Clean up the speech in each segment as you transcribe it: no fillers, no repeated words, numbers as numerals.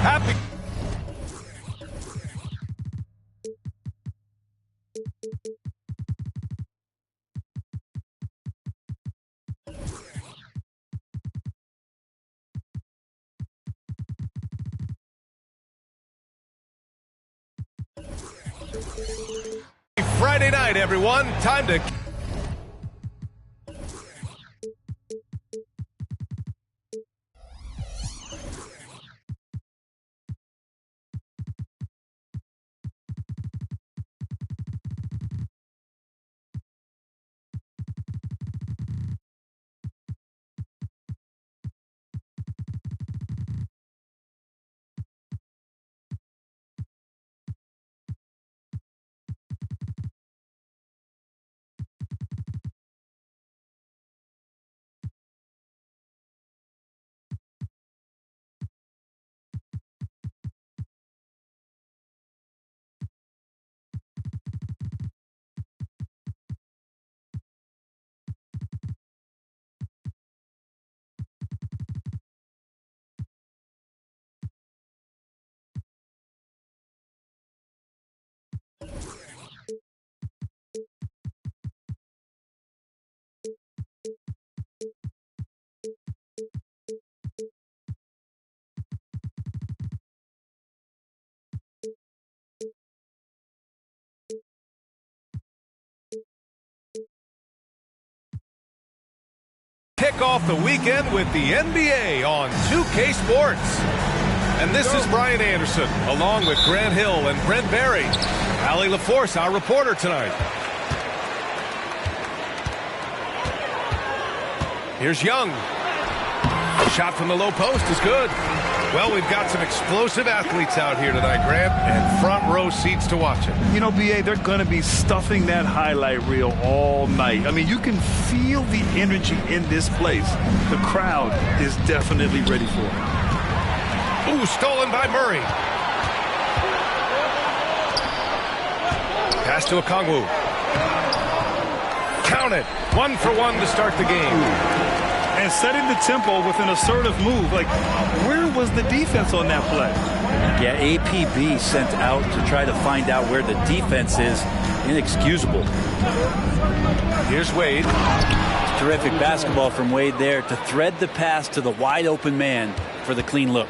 Happy. Friday night, everyone. Time to... Kick off the weekend with the NBA on 2K Sports. And this is Brian Anderson, along with Grant Hill and Brent Barry. Allie LaForce, our reporter tonight. Here's Young. A shot from the low post is good. Well, we've got some explosive athletes out here tonight, Grant, and front row seats to watch it. You know, B.A., they're going to be stuffing that highlight reel all night. I mean, you can feel the energy in this place. The crowd is definitely ready for it. Ooh, stolen by Murray. Pass to Okongwu. Count it. 1 for 1 to start the game. And setting the tempo with an assertive move. Like, where was the defense on that play? Yeah, APB sent out to try to find out where the defense is. Inexcusable. Here's Wade. Terrific basketball from Wade there to thread the pass to the wide open man for the clean look.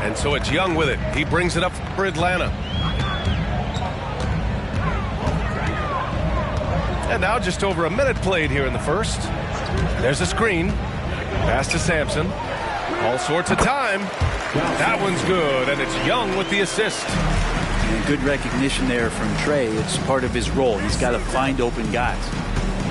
And so it's Young with it. He brings it up for Atlanta. And now just over a minute played here in the first. There's a screen. Pass to Sampson. All sorts of time. That one's good, and it's Young with the assist. And good recognition there from Trey. It's part of his role. He's got to find open guys.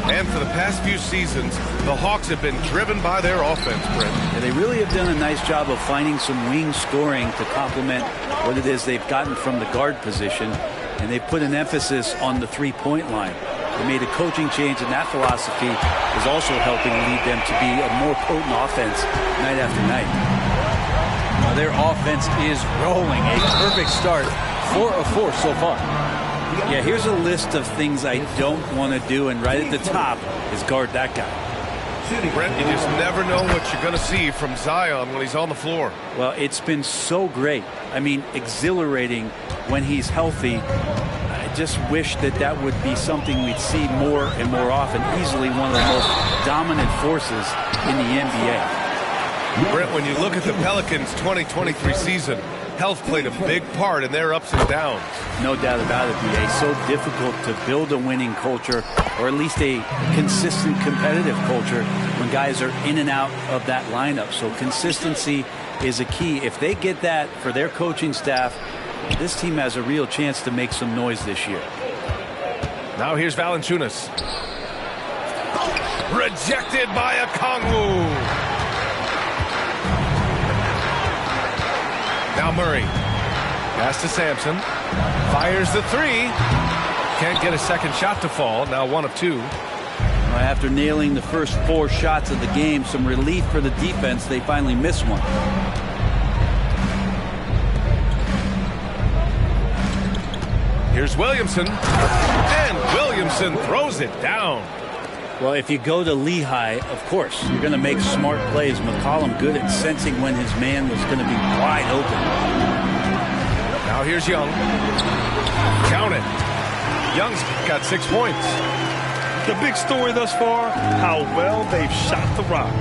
And for the past few seasons, the Hawks have been driven by their offense, Brent. Yeah, they really have done a nice job of finding some wing scoring to complement what it is they've gotten from the guard position. And they've put an emphasis on the three-point line. They made a coaching change, and that philosophy is also helping lead them to be a more potent offense night after night. Well, their offense is rolling. A perfect start. 4 of 4 so far. Yeah, here's a list of things I don't want to do, and right at the top is guard that guy. Brent, you just never know what you're going to see from Zion when he's on the floor. Well, it's been so great. I mean, exhilarating when he's healthy. I just wish that that would be something we'd see more and more often. Easily one of the most dominant forces in the NBA. Brent, when you look at the Pelicans' 2023 season, health played a big part in their ups and downs. No doubt about it, B.A. So difficult to build a winning culture, or at least a consistent competitive culture, when guys are in and out of that lineup. So consistency is a key. If they get that for their coaching staff, this team has a real chance to make some noise this year. Now here's Valanciunas. Rejected by Okongwu. Now Murray. Pass to Sampson. Fires the three. Can't get a second shot to fall. Now 1 of 2. After nailing the first 4 shots of the game, some relief for the defense. They finally miss one. Here's Williamson. And Williamson throws it down. Well, if you go to Lehigh, of course, you're going to make smart plays. McCollum good at sensing when his man was going to be wide open. Now here's Young. Count it. Young's got 6 points. The big story thus far, how well they've shot the rock.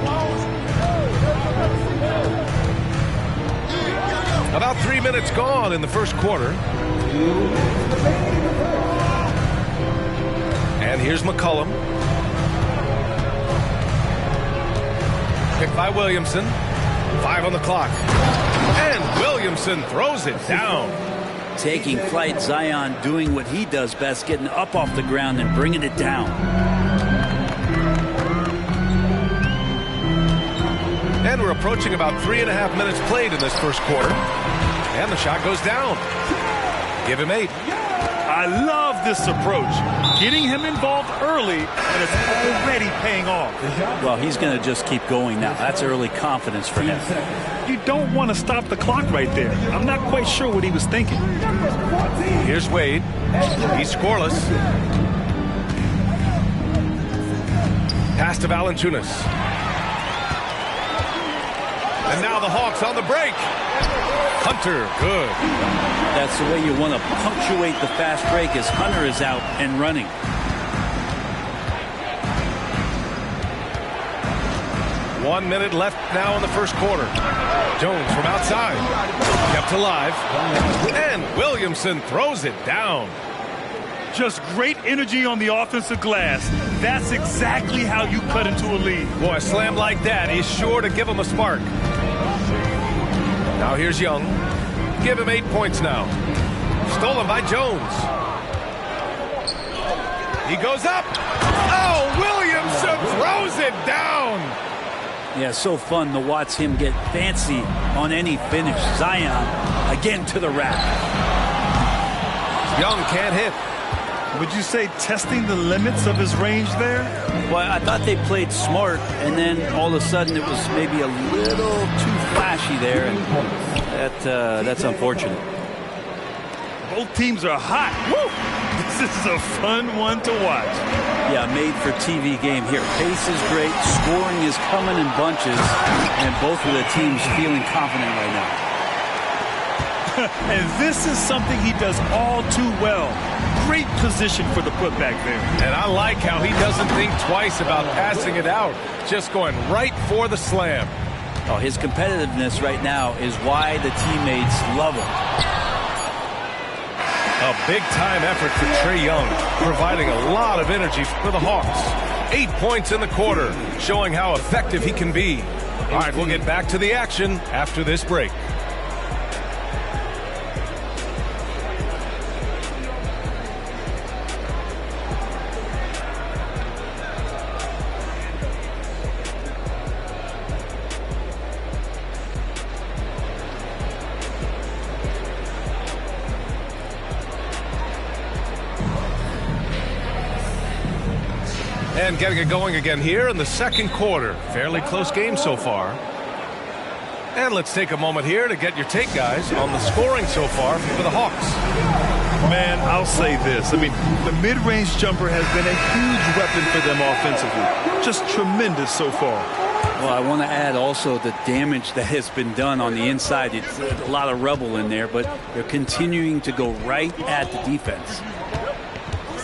About 3 minutes gone in the first quarter. And here's McCollum. Picked by Williamson. 5 on the clock. And Williamson throws it down. Taking flight, Zion doing what he does best, getting up off the ground and bringing it down. And we're approaching about 3.5 minutes played in this first quarter. And the shot goes down. Give him 8. I love this approach. Getting him involved early, and it's already paying off. Well, he's going to just keep going now. That's early confidence for him. You don't want to stop the clock right there. I'm not quite sure what he was thinking. Here's Wade. He's scoreless. Pass to Valanciunas. And now the Hawks on the break. Hunter, good. That's the way you want to punctuate the fast break as Hunter is out and running. One minute left now in the first quarter. Jones from outside. Kept alive. And Williamson throws it down. Just great energy on the offensive glass. That's exactly how you cut into a lead. Boy, a slam like that is sure to give him a spark. Now here's Young. Give him 8 points now. Stolen by Jones. He goes up. Oh, Williamson throws it down. Yeah, so fun to watch him get fancy on any finish. Zion again to the rack. Young can't hit. Would you say testing the limits of his range there? Well, I thought they played smart, and then all of a sudden it was maybe a little too flashy there, and that's unfortunate. Both teams are hot. Woo! This is a fun one to watch. Yeah, made for TV game here. Pace is great, scoring is coming in bunches, and both of the teams feeling confident right now. And this is something he does all too well. Great position for the putback there. And I like how he doesn't think twice about passing it out. Just going right for the slam. Oh, his competitiveness right now is why the teammates love him. A big-time effort for Trae Young, providing a lot of energy for the Hawks. 8 points in the quarter, showing how effective he can be. All right, we'll get back to the action after this break. And getting it going again here in the second quarter. Fairly close game so far. And let's take a moment here to get your take, guys, on the scoring so far for the Hawks. Man, I'll say this. I mean, the mid-range jumper has been a huge weapon for them offensively. Just tremendous so far. Well, I want to add also the damage that has been done on the inside. It's a lot of rubble in there, but they're continuing to go right at the defense.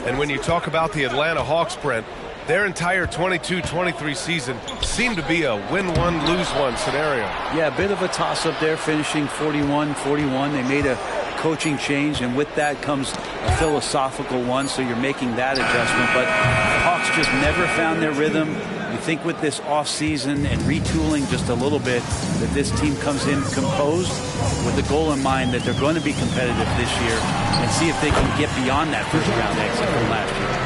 And when you talk about the Atlanta Hawks, Brent, their entire 22-23 season seemed to be a win-one, lose-one scenario. Yeah, a bit of a toss-up there, finishing 41-41. They made a coaching change, and with that comes a philosophical one, so you're making that adjustment. But the Hawks just never found their rhythm. You think with this offseason and retooling just a little bit that this team comes in composed with the goal in mind that they're going to be competitive this year and see if they can get beyond that first-round exit from last year.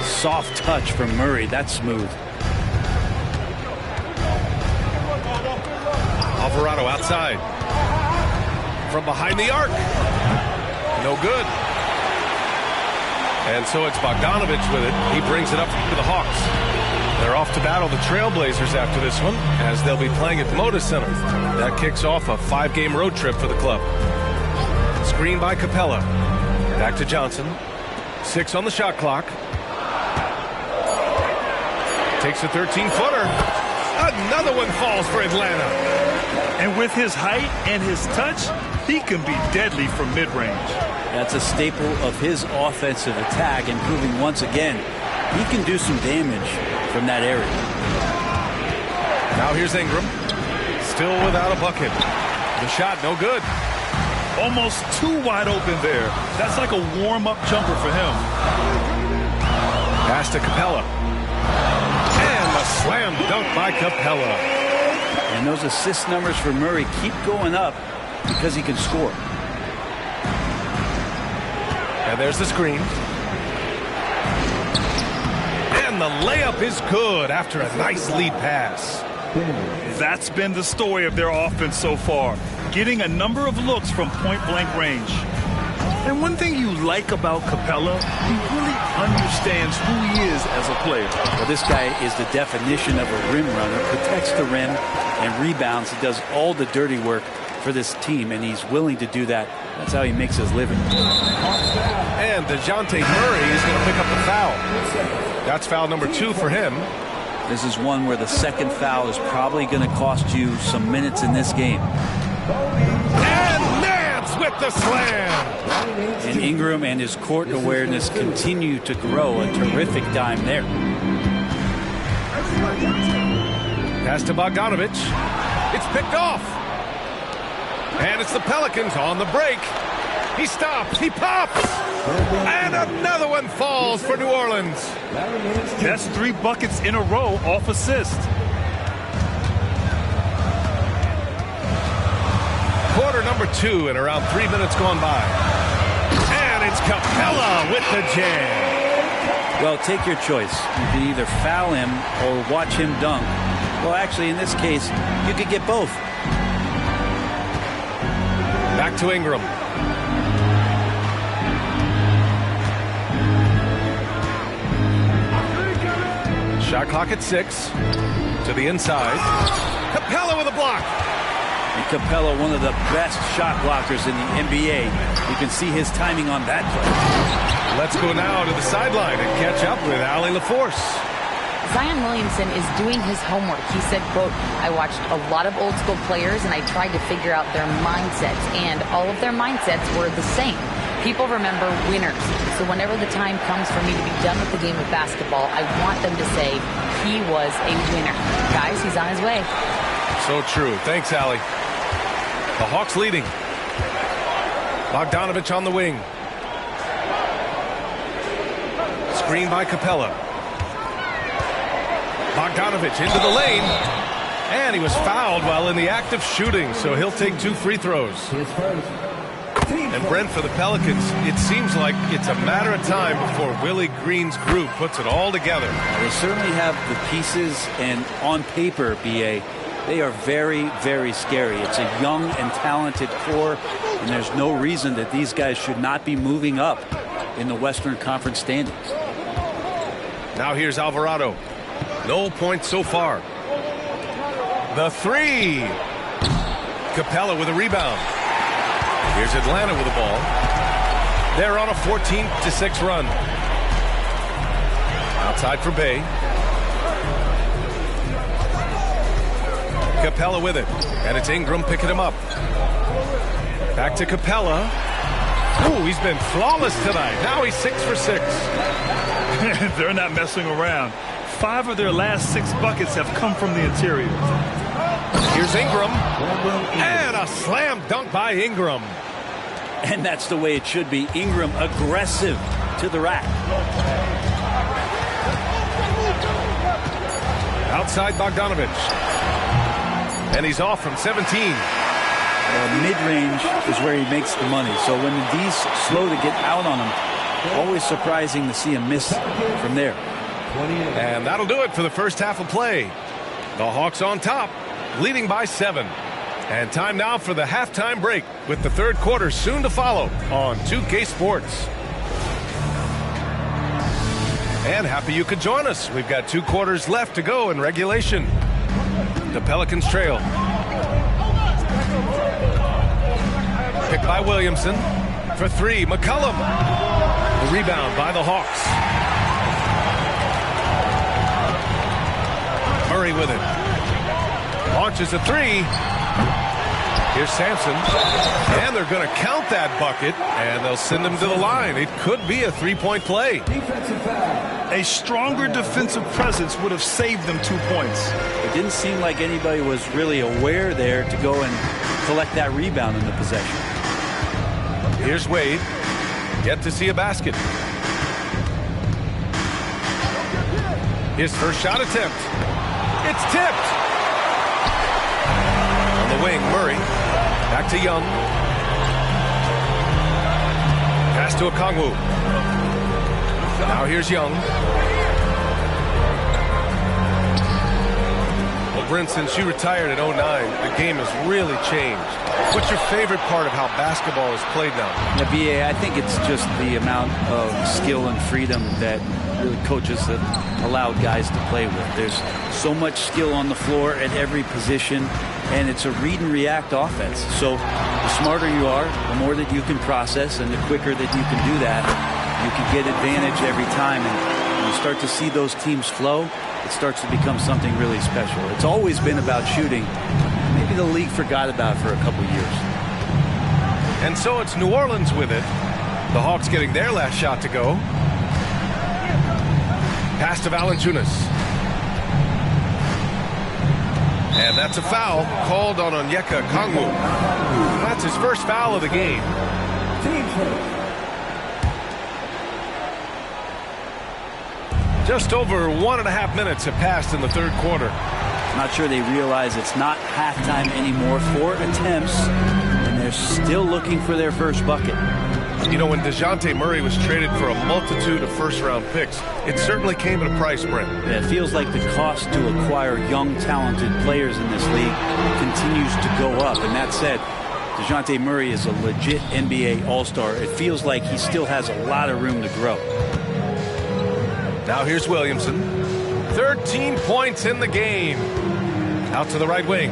Soft touch from Murray. That's smooth. Alvarado outside. From behind the arc. No good. And so it's Bogdanovich with it. He brings it up to the Hawks. They're off to battle the Trailblazers after this one, as they'll be playing at Moda Center. That kicks off a 5-game road trip for the club. Screen by Capella. Back to Johnson. 6 on the shot clock. Takes a 13-footer. Another one falls for Atlanta. And with his height and his touch, he can be deadly from mid-range. That's a staple of his offensive attack, and proving once again he can do some damage from that area. Now here's Ingram. Still without a bucket. The shot no good. Almost too wide open there. That's like a warm-up jumper for him. Pass to Capella. And a slam dunk by Capella. And those assist numbers for Murray keep going up because he can score. And there's the screen. And the layup is good after a nice lead pass. That's been the story of their offense so far, getting a number of looks from point-blank range. And one thing you like about Capella, he really understands who he is as a player. Well, this guy is the definition of a rim runner, protects the rim and rebounds. He does all the dirty work for this team, and he's willing to do that. That's how he makes his living. And DeJounte Murray is going to pick up the foul. That's foul number 2 for him. This is one where the second foul is probably going to cost you some minutes in this game. And Nance with the slam. And Ingram and his court awareness continue to grow. A terrific dime there. Pass to Bogdanovich. It's picked off. And it's the Pelicans on the break. He stops. He pops. And another one falls for New Orleans. That's 3 buckets in a row off assist. Quarter number 2 and around 3 minutes gone by. And it's Capella with the jam. Well, take your choice. You can either foul him or watch him dunk. Well, actually, in this case, you could get both. Back to Ingram. Shot clock at 6. To the inside. Capella with a block. And Capella, one of the best shot blockers in the NBA. You can see his timing on that play. Let's go now to the sideline and catch up with Allie LaForce. Zion Williamson is doing his homework. He said, quote, I watched a lot of old school players and I tried to figure out their mindsets, and all of their mindsets were the same. People remember winners. So whenever the time comes for me to be done with the game of basketball, I want them to say he was a winner. Guys, he's on his way. So true. Thanks, Allie. The Hawks leading. Bogdanovich on the wing. Screen by Capella. Bogdanovich into the lane. And he was fouled while in the act of shooting, so he'll take 2 free throws. And Brent, for the Pelicans, it seems like it's a matter of time before Willie Green's group puts it all together. They certainly have the pieces, and on paper, B.A., they are very, very scary. It's a young and talented core, and there's no reason that these guys should not be moving up in the Western Conference standings. Now here's Alvarado. No points so far. The 3. Capella with a rebound. Here's Atlanta with the ball. They're on a 14-6 run. Outside for Bay. Capella with it. And it's Ingram picking him up. Back to Capella. Ooh, he's been flawless tonight. Now he's 6 for 6. They're not messing around. 5 of their last 6 buckets have come from the interior. Here's Ingram. And a slam dunk by Ingram. And that's the way it should be. Ingram aggressive to the rack. Outside Bogdanovich. And he's off from 17. Mid-range is where he makes the money. So when the D's slow to get out on him, always surprising to see him miss from there. And that'll do it for the first half of play. The Hawks on top, leading by 7. And time now for the halftime break, with the third quarter soon to follow on 2K Sports. And happy you could join us. We've got 2 quarters left to go in regulation. The Pelicans trail. Picked by Williamson. For 3, McCollum. The rebound by the Hawks. with it. Launches a three. Here's Sampson. And they're going to count that bucket, and they'll send him to the line. It could be a three-point play. A stronger defensive presence would have saved them 2 points. It didn't seem like anybody was really aware there to go and collect that rebound in the possession. Here's Wade. Yet to see a basket. His first shot attempt. It's tipped. On the wing, Murray. Back to Young. Pass to Okongwu. Now here's Young. Well, Brent, since you retired at 09, the game has really changed. What's your favorite part of how basketball is played now? The BA, I think it's just the amount of skill and freedom that really coaches have allowed guys to play with. There's so much skill on the floor at every position, and it's a read and react offense. So the smarter you are, the more that you can process, and the quicker that you can do that, you can get advantage every time. And when you start to see those teams flow, it starts to become something really special. It's always been about shooting. Maybe the league forgot about it for a couple years. And so it's New Orleans with it. The Hawks getting their last shot to go. Pass to Valanciunas. And that's a foul called on Onyeka Okongwu. That's his first foul of the game. Just over 1.5 minutes have passed in the third quarter. Not sure they realize it's not halftime anymore. 4 attempts, and they're still looking for their first bucket. You know, when DeJounte Murray was traded for a multitude of first-round picks, it certainly came at a price, Brent. Yeah, it feels like the cost to acquire young, talented players in this league continues to go up. And that said, DeJounte Murray is a legit NBA All-Star. It feels like he still has a lot of room to grow. Now here's Williamson. 13 points in the game. Out to the right wing.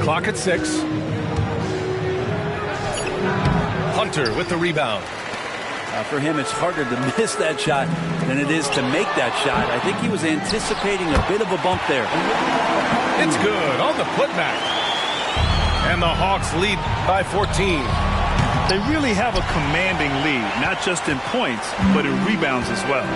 Clock at 6. Hunter with the rebound. For him, it's harder to miss that shot than it is to make that shot. I think he was anticipating a bit of a bump there. It's good on the putback. And the Hawks lead by 14. They really have a commanding lead, not just in points, but in rebounds as well.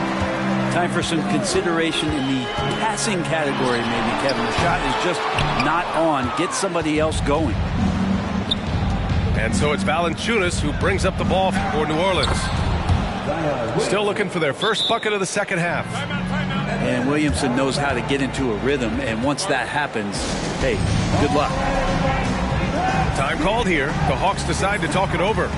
Time for some consideration in the passing category, maybe, Kevin. The shot is just not on. Get somebody else going. And so it's Valanciunas who brings up the ball for New Orleans. Still looking for their first bucket of the second half. And Williamson knows how to get into a rhythm, and once that happens, hey, good luck. Time called here. The Hawks decide to talk it over.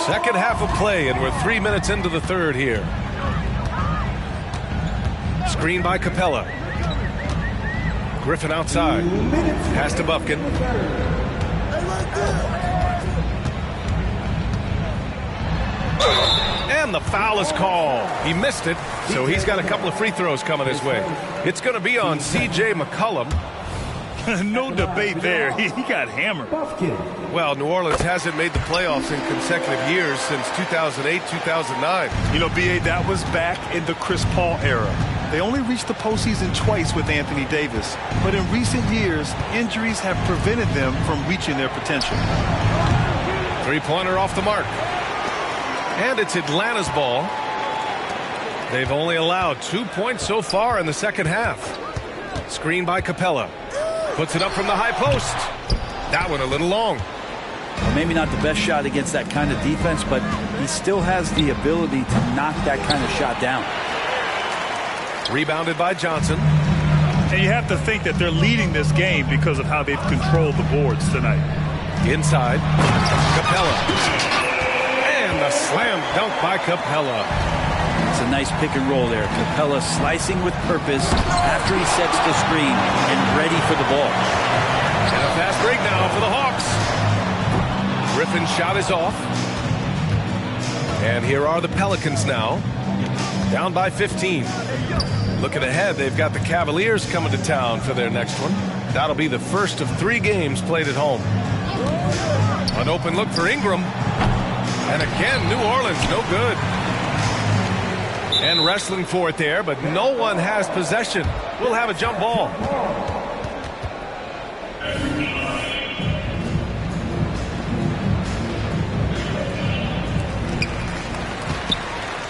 Second half of play, and we're 3 minutes into the third here. Screen by Capella. Griffin outside. Pass to Bufkin. And the foul is called. He missed it, so he's got a couple of free throws coming his way. It's going to be on C.J. McCollum. No debate there. He got hammered. Well, New Orleans hasn't made the playoffs in consecutive years since 2008, 2009. You know, B.A., that was back in the Chris Paul era. They only reached the postseason twice with Anthony Davis. But in recent years, injuries have prevented them from reaching their potential. Three-pointer off the mark. And it's Atlanta's ball. They've only allowed 2 points so far in the second half. Screen by Capella. Puts it up from the high post. That one a little long. Well, maybe not the best shot against that kind of defense, but he still has the ability to knock that kind of shot down. Rebounded by Johnson. And you have to think that they're leading this game because of how they've controlled the boards tonight. It's a nice pick and roll there. Capella slicing with purpose after he sets the screen and ready for the ball. And a fast break now for the Hawks. Griffin's shot is off. And here are the Pelicans now, down by 15. Looking ahead, they've got the Cavaliers coming to town for their next one. That'll be the first of 3 games played at home. An open look for Ingram. And again, New Orleans, no good. And wrestling for it there, but no one has possession. We'll have a jump ball.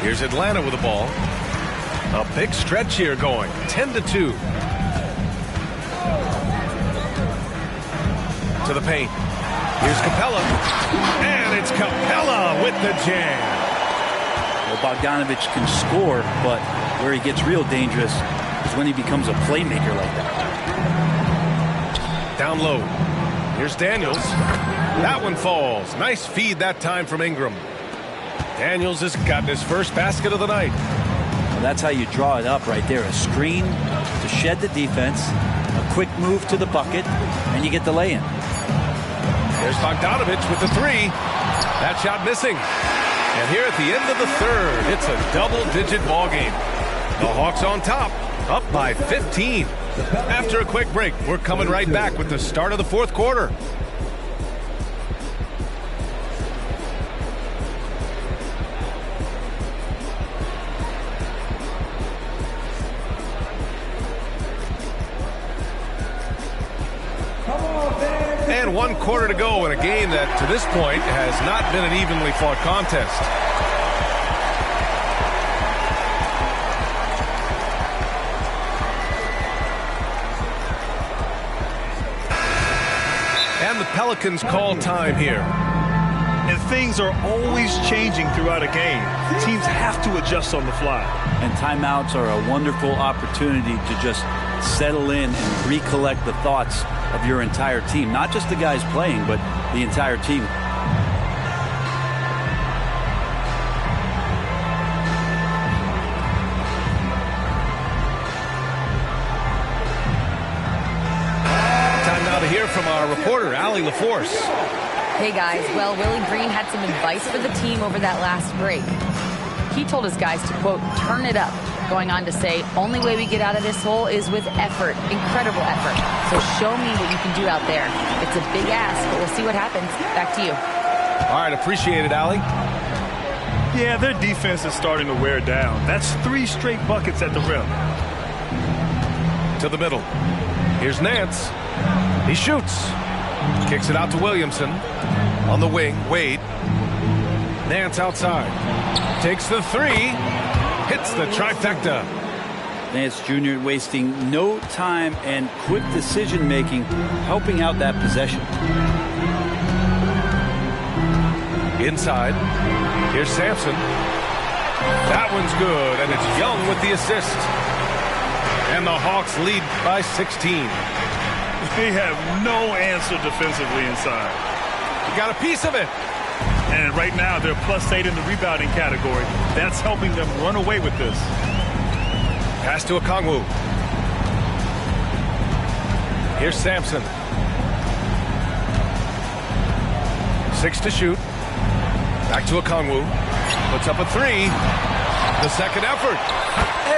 Here's Atlanta with the ball. A big stretch here going, 10-2. To the paint. Here's Capella. And it's Capella with the jam. Well, Bogdanovic can score, but where he gets real dangerous is when he becomes a playmaker like that. Down low. Here's Daniels. That one falls. Nice feed that time from Ingram. Daniels has gotten his first basket of the night. Well, that's how you draw it up right there. A screen to shed the defense, a quick move to the bucket, and you get the lay-in. There's Bogdanovic with the 3. That shot missing. And here at the end of the third, it's a double-digit ball game. The Hawks on top, up by 15. After a quick break, we're coming right back with the start of the fourth quarter. And 1 quarter to go in a game that, to this point, has not been an evenly fought contest. And the Pelicans call time here. And things are always changing throughout a game. Teams have to adjust on the fly. And timeouts are a wonderful opportunity to just settle in and recollect the thoughts of your entire team. Not just the guys playing, but the entire team. Time now to hear from our reporter, Allie LaForce. Hey guys, well, Willie Green had some advice for the team over that last break. He told his guys to, quote, turn it up, going on to say, only way we get out of this hole is with effort, incredible effort. So show me what you can do out there. It's a big ask, but we'll see what happens. Back to you. All right, appreciate it, Allie. Yeah, their defense is starting to wear down. That's 3 straight buckets at the rim. To the middle. Here's Nance. He shoots. Kicks it out to Williamson. On the wing, Wade. Nance outside. Takes the 3. Hits the trifecta. Nance Jr. wasting no time and quick decision-making, helping out that possession. Inside. Here's Sampson. That one's good, and it's Young with the assist. And the Hawks lead by 16. They have no answer defensively inside. You got a piece of it. And right now, they're +8 in the rebounding category. That's helping them run away with this. Pass to Okongwu. Here's Sampson. 6 to shoot. Back to Okongwu. Puts up a 3. The second effort.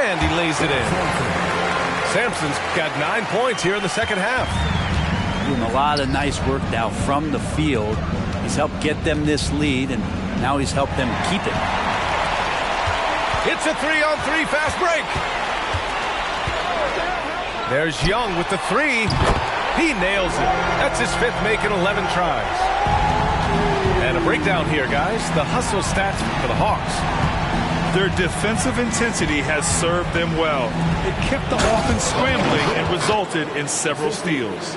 And he lays it in. Sampson's got 9 points here in the second half. Doing a lot of nice work now from the field. He's helped get them this lead, and now he's helped them keep it. It's a 3-on-3 fast break. There's Young with the 3. He nails it. That's his 5th make in 11 tries. And a breakdown here, guys. The hustle stats for the Hawks. Their defensive intensity has served them well. It kept the offense scrambling and resulted in several steals.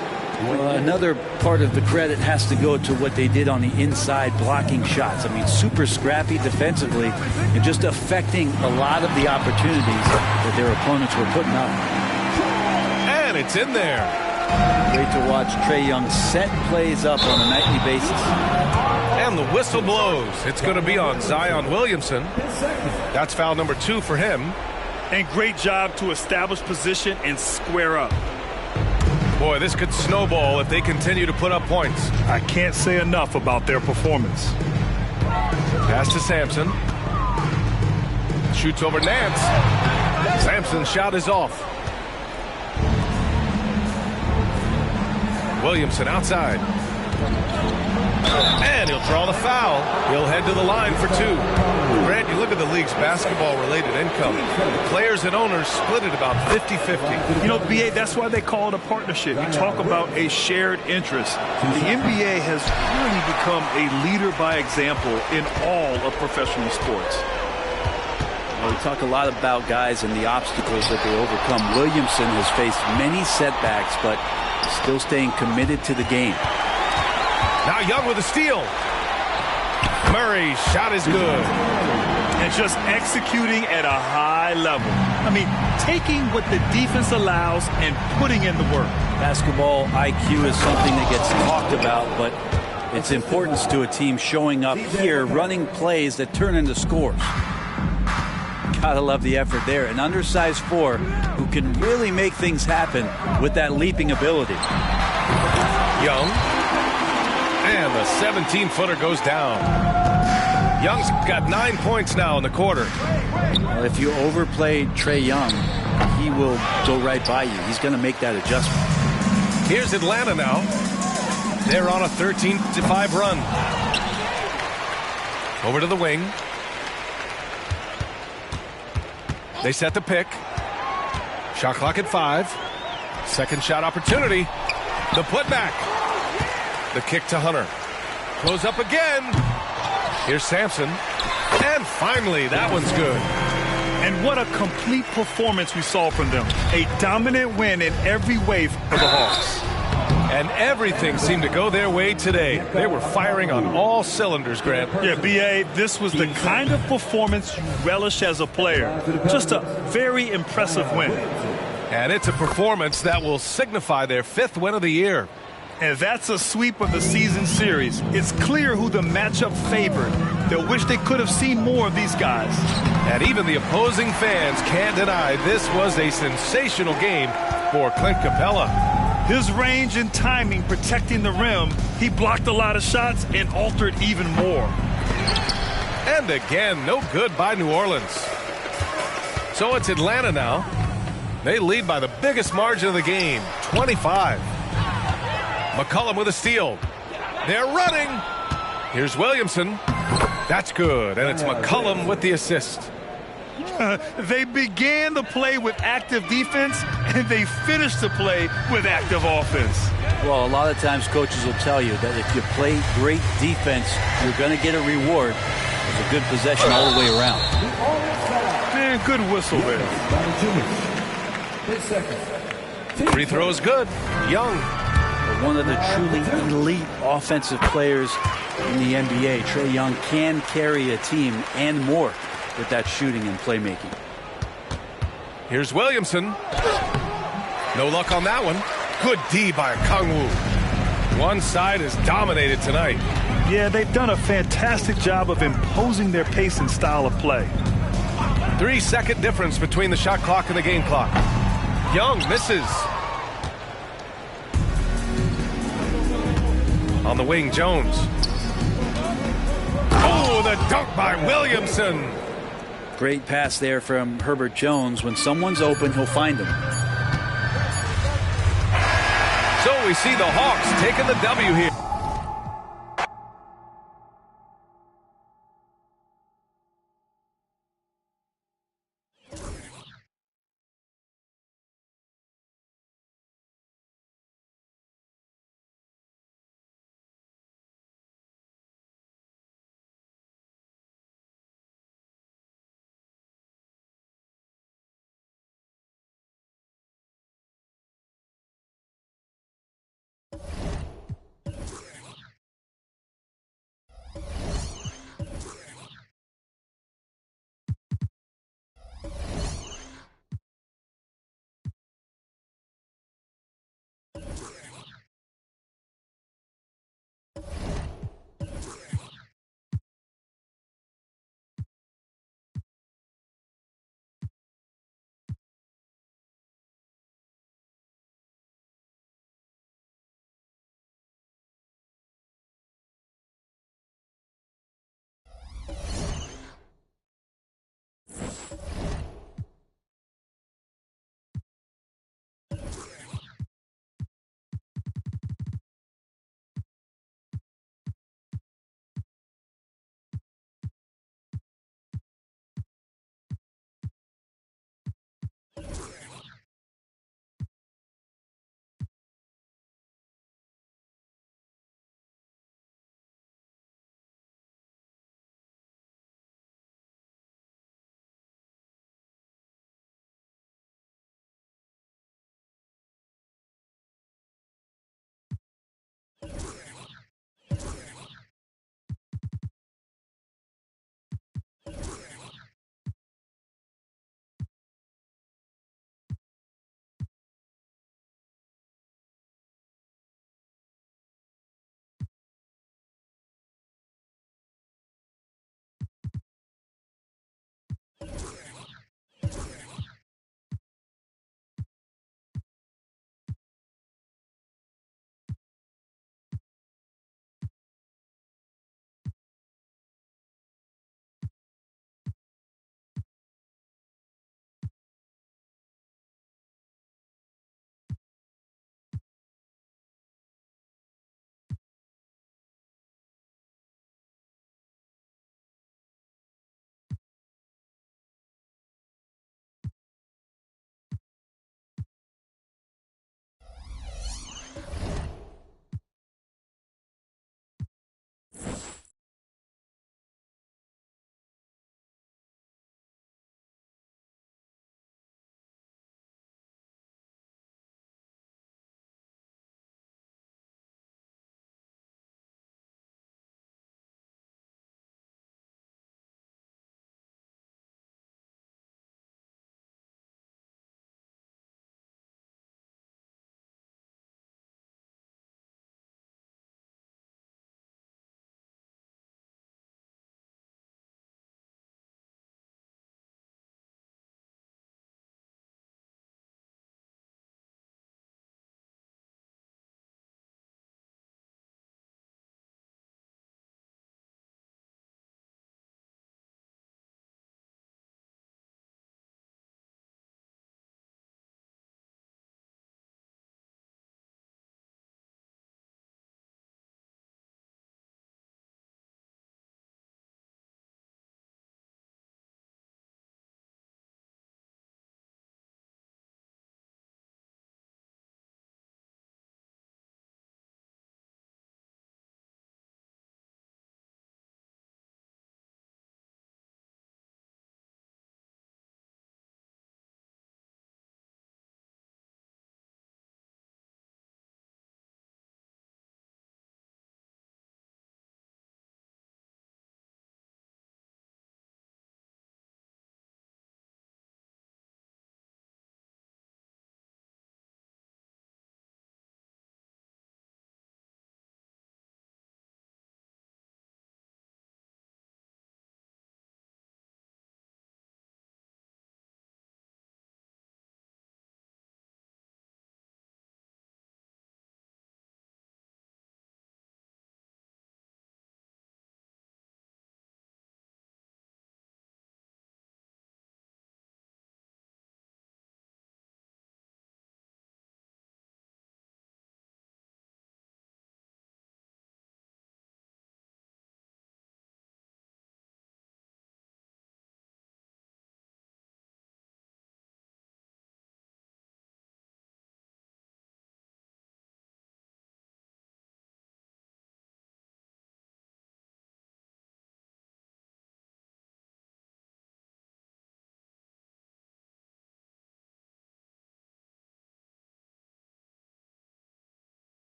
Well, another part of the credit has to go to what they did on the inside blocking shots. I mean, super scrappy defensively and just affecting a lot of the opportunities that their opponents were putting up. And it's in there. Great to watch Trae Young set plays up on a nightly basis. And the whistle blows. It's going to be on Zion Williamson. That's foul number 2 for him. And great job to establish position and square up. Boy, this could snowball if they continue to put up points. I can't say enough about their performance. Pass to Sampson. Shoots over Nance. Sampson's shot is off. Williamson outside. And he'll draw the foul. He'll head to the line for 2. Grant, you look at the league's basketball-related income. The players and owners split it about 50-50. You know, BA, that's why they call it a partnership. You talk about a shared interest. The NBA has really become a leader by example in all of professional sports. Well, we talk a lot about guys and the obstacles that they overcome. Williamson has faced many setbacks, but still staying committed to the game. Now Young with a steal. Murray's shot is good. And just executing at a high level. I mean, taking what the defense allows and putting in the work. Basketball IQ is something that gets talked about, but its importance to a team showing up here, running plays that turn into scores. Gotta love the effort there. An undersized 4 who can really make things happen with that leaping ability. Young. And the 17-footer goes down. Young's got 9 points now in the quarter. Well, if you overplay Trae Young, he will go right by you. He's going to make that adjustment. Here's Atlanta now. They're on a 13-5 run. Over to the wing. They set the pick. Shot clock at 5. Second shot opportunity. The putback. The kick to Hunter. Close up again. Here's Sampson. And finally, that one's good. And what a complete performance we saw from them. A dominant win in every way for the Hawks. And everything seemed to go their way today. They were firing on all cylinders, Grant. Yeah, B.A., this was the kind of performance you relish as a player. Just a very impressive win. And it's a performance that will signify their 5th win of the year. And that's a sweep of the season series. It's clear who the matchup favored. They'll wish they could have seen more of these guys. And even the opposing fans can't deny this was a sensational game for Clint Capella. His range and timing protecting the rim, he blocked a lot of shots and altered even more. And again, no good by New Orleans. So it's Atlanta now. They lead by the biggest margin of the game, 25. McCollum with a steal. They're running. Here's Williamson. That's good, and it's McCollum with the assist. They began the play with active defense, and they finished the play with active offense. Well, a lot of times coaches will tell you that if you play great defense, you're going to get a reward. It's a good possession all the way around. Man, good whistle there. Free throw is good. Young. One of the truly elite offensive players in the NBA. Trae Young can carry a team and more with that shooting and playmaking. Here's Williamson. No luck on that one. Good D by Kongwu. One side is dominated tonight. Yeah, they've done a fantastic job of imposing their pace and style of play. 3-second difference between the shot clock and the game clock. Young misses. On the wing, Jones. Oh, the dunk by Williamson. Great pass there from Herbert Jones. When someone's open, he'll find them. So we see the Hawks taking the W here.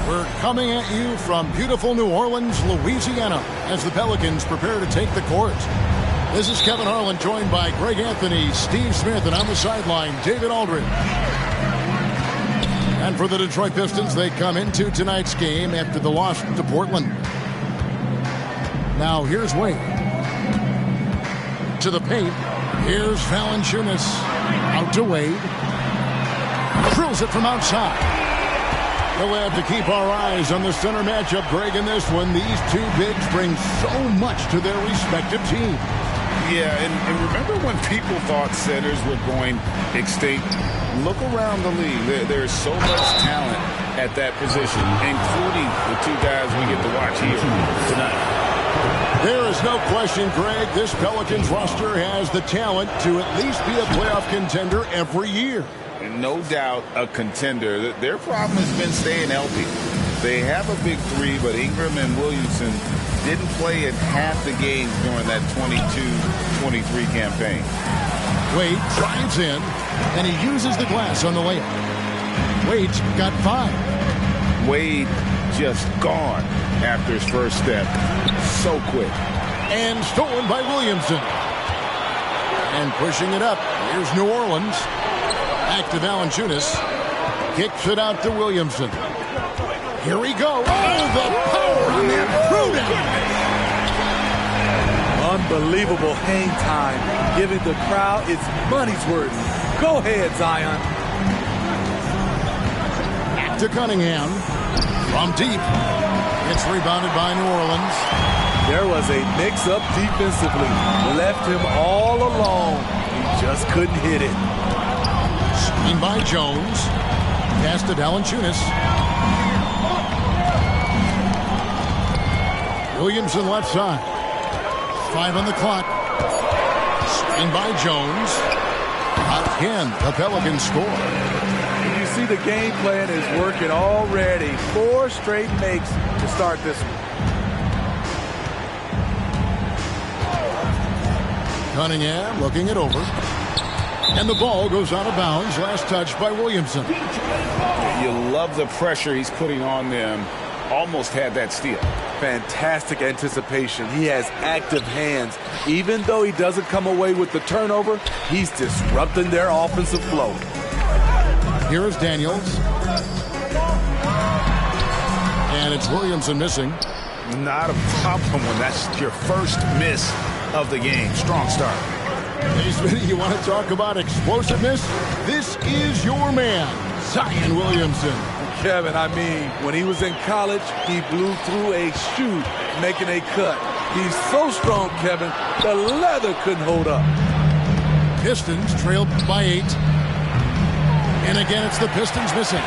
We're coming at you from beautiful New Orleans, Louisiana, as the Pelicans prepare to take the court. This is Kevin Harlan, joined by Greg Anthony, Steve Smith, and on the sideline, David Aldridge. And for the Detroit Pistons, they come into tonight's game after the loss to Portland. Now here's Wade. To the paint. Here's Valanciunas. Out to Wade. Drills it from outside. We'll have to keep our eyes on the center matchup, Greg, in this one. These two bigs bring so much to their respective teams. Yeah, and remember when people thought centers were going extinct? Look around the league. There's so much talent at that position, including the two guys we get to watch here tonight. There is no question, Greg, this Pelicans roster has the talent to at least be a playoff contender every year. No doubt a contender. Their problem has been staying healthy. They have a big three, but Ingram and Williamson didn't play in half the games during that 22-23 campaign. Wade drives in, and he uses the glass on the layup. Wade's got 5. Wade just gone after his first step. So quick. And stolen by Williamson. And pushing it up. Here's New Orleans. Back to Valanciunas. Kicks it out to Williamson. Here we go. Oh, the power on that throwdown. Unbelievable hang time, giving the crowd its money's worth. Go ahead, Zion. Back to Cunningham. From deep. It's rebounded by New Orleans. There was a mix-up defensively. Left him all alone. He just couldn't hit it. Screen by Jones. Pass to Valanciunas. Williamson left side. 5 on the clock. Screen by Jones. Again, the Pelicans score. You see the game plan is working already. 4 straight makes to start this one. Cunningham looking it over. And the ball goes out of bounds. Last touch by Williamson. You love the pressure he's putting on them. Almost had that steal. Fantastic anticipation. He has active hands. Even though he doesn't come away with the turnover, he's disrupting their offensive flow. Here is Daniels. And it's Williamson missing. Not a problem when that's your first miss of the game. Strong start. Hey, Smitty, you want to talk about explosiveness? This is your man, Zion Williamson. Kevin, I mean, when he was in college, he blew through a shoe making a cut. He's so strong, Kevin, the leather couldn't hold up. Pistons trailed by 8. And again, it's the Pistons missing.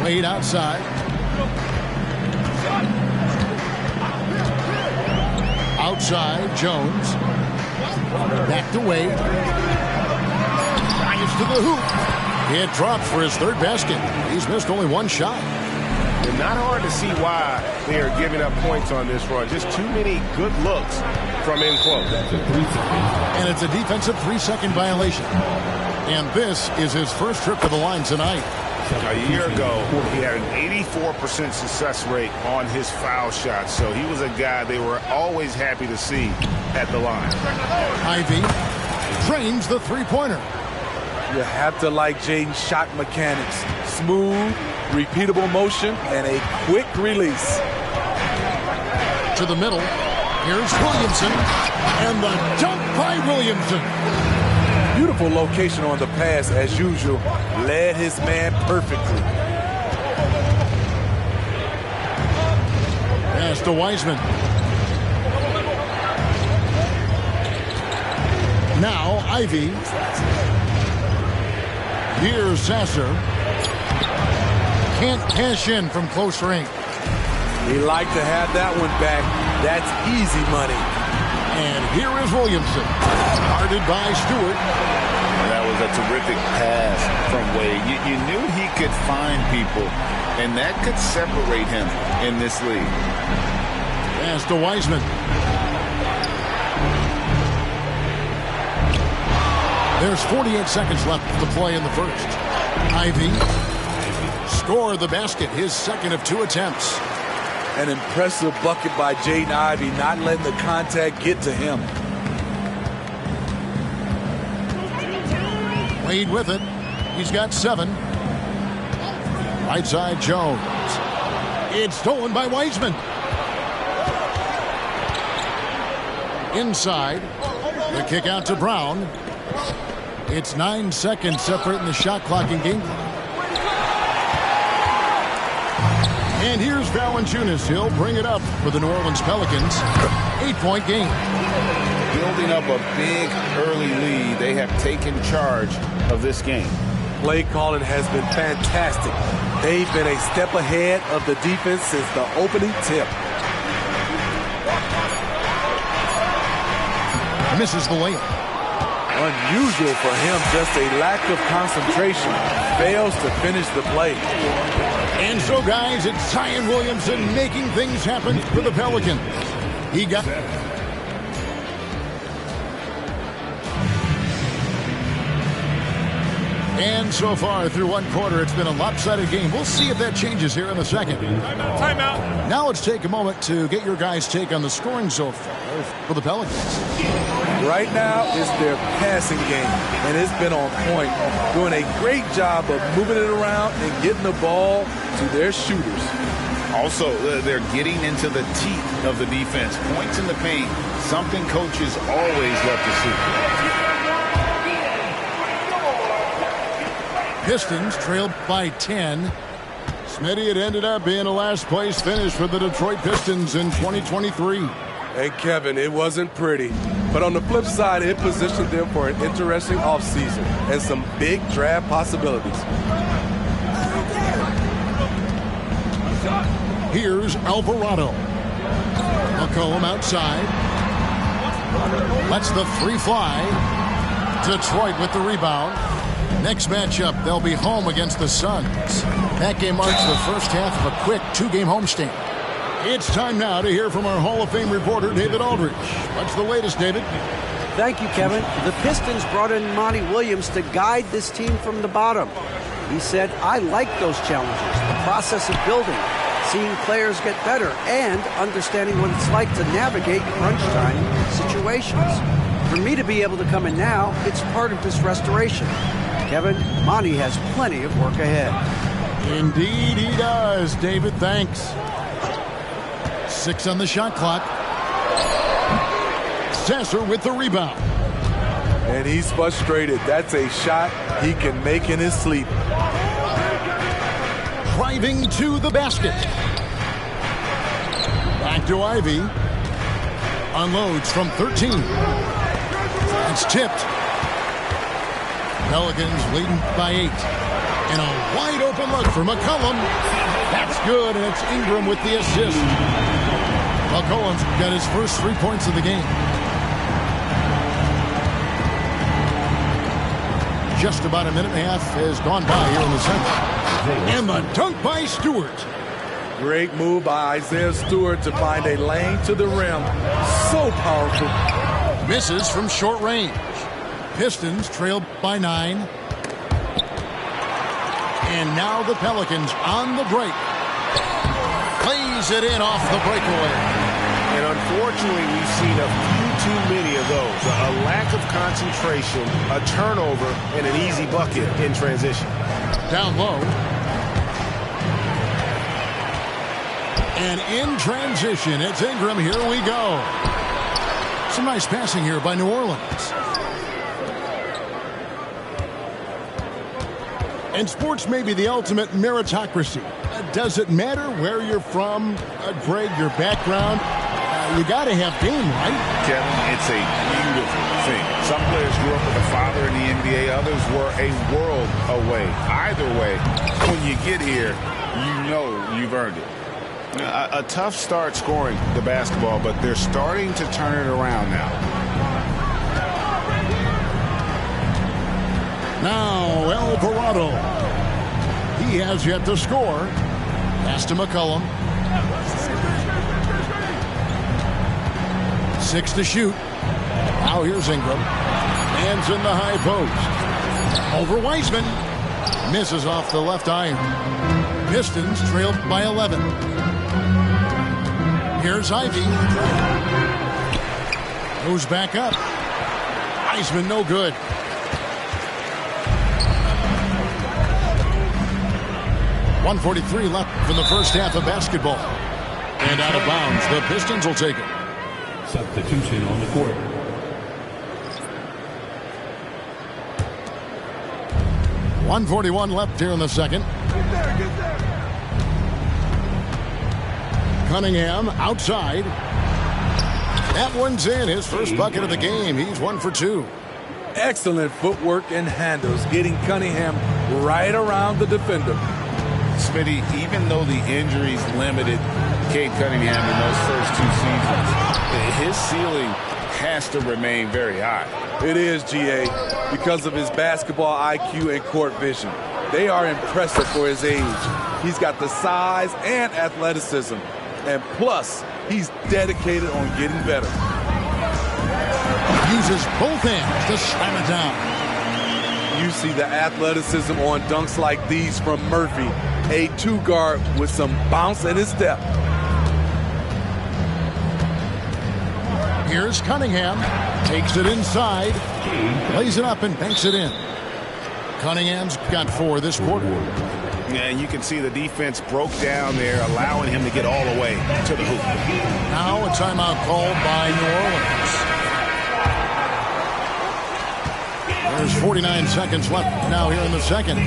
Wade outside. Outside, Jones. Back to Wade. Drives to the hoop. It drops for his third basket. He's missed only one shot. And not hard to see why they are giving up points on this run. Just too many good looks from in close. And it's a defensive 3-second violation. And this is his first trip to the line tonight. A year ago, he had an 84% success rate on his foul shots. So he was a guy they were always happy to see at the line. Ivey drains the three-pointer. You have to like Jaden's shot mechanics. Smooth, repeatable motion, and a quick release. To the middle. Here's Williamson. And the dunk by Williamson. Beautiful location on the pass, as usual. Led his man perfectly. Pass to Wiseman. Now Ivey. Here's Sasser. Can't cash in from close range. He liked to have that one back. That's easy money. And here is Williamson. Guarded by Stewart. That was a terrific pass from Wade. You knew he could find people, and that could separate him in this league. Pass to Wiseman. There's 48 seconds left to play in the first. Ivey scored the basket, his second of 2 attempts. An impressive bucket by Jaden Ivey, not letting the contact get to him. Wade with it. He's got 7. Right side Jones. It's stolen by Wiseman. Inside. The kick out to Brown. It's 9 seconds separating the shot clock and game clock. And here's Valanciunas. He'll bring it up for the New Orleans Pelicans. 8-point game. Building up a big early lead, they have taken charge of this game. Play calling has been fantastic. They've been a step ahead of the defense since the opening tip. Misses the layup. Unusual for him, just a lack of concentration. Fails to finish the play. And so, guys, it's Zion Williamson making things happen for the Pelicans. He got... And so far, through one quarter, it's been a lopsided game. We'll see if that changes here in the second. Timeout. Now let's take a moment to get your guys' take on the scoring so far for the Pelicans. Right now, it's their passing game, and it's been on point. Doing a great job of moving it around and getting the ball to their shooters. Also, they're getting into the teeth of the defense. Points in the paint, something coaches always love to see. Pistons trailed by 10. Smitty, it ended up being a last-place finish for the Detroit Pistons in 2023. And Kevin, it wasn't pretty. But on the flip side, it positioned them for an interesting offseason and some big draft possibilities. Here's Alvarado. McCollum outside. Lets the 3 fly. Detroit with the rebound. Next matchup, they'll be home against the Suns. That game marks the first half of a quick 2-game homestand. It's time now to hear from our Hall of Fame reporter, David Aldridge. What's the latest, David? Thank you, Kevin. The Pistons brought in Monty Williams to guide this team from the bottom. He said, I like those challenges, the process of building, seeing players get better, and understanding what it's like to navigate crunch time situations. For me to be able to come in now, it's part of this restoration. Kevin, Monty has plenty of work ahead. Indeed he does, David. Thanks. 6 on the shot clock. Sasser with the rebound. And he's frustrated. That's a shot he can make in his sleep. Driving to the basket. Back to Ivey. Unloads from 13. It's tipped. Pelicans leading by 8. And a wide open look for McCollum. That's good, and it's Ingram with the assist. McCollum's got his first 3 points of the game. Just about a minute and a half has gone by here in the second. And the dunk by Stewart. Great move by Isaiah Stewart to find a lane to the rim. So powerful. Misses from short range. Pistons trail by 9. And now the Pelicans on the break. Plays it in off the breakaway. And unfortunately, we've seen a few too many of those. A lack of concentration, a turnover, and an easy bucket in transition. Down low. And in transition, it's Ingram. Here we go. Some nice passing here by New Orleans. And sports may be the ultimate meritocracy. Does it matter where you're from, Greg, your background? You got to have game, right? Kevin, it's a beautiful thing. Some players grew up with a father in the NBA. Others were a world away. Either way, when you get here, you know you've earned it. A tough start scoring the basketball, but they're starting to turn it around now. Now Alvarado. He has yet to score. Pass to McCollum. 6 to shoot. Now here's Ingram. Hands in the high post. Over Wiseman. Misses off the left iron. Pistons trailed by 11. Here's Ivy. Goes back up. Wiseman no good. .143 left from the first half of basketball. And out of bounds. The Pistons will take it. Substitution on the court. .141 left here in the second. Cunningham outside. That one's in. His first bucket of the game. He's 1 for 2. Excellent footwork and handles, getting Cunningham right around the defender. Smitty, even though the injuries limited Cade Cunningham in those first 2 seasons, his ceiling has to remain very high. It is, GA, because of his basketball IQ and court vision. They are impressive for his age. He's got the size and athleticism. And plus, he's dedicated on getting better. Uses both hands to slam it down. You see the athleticism on dunks like these from Murphy. A 2-guard with some bounce at his step. Here's Cunningham. Takes it inside. Lays it up and banks it in. Cunningham's got 4 this quarter. Yeah, and you can see the defense broke down there, allowing him to get all the way to the hoop. Now a timeout called by New Orleans. There's 49 seconds left now here in the second.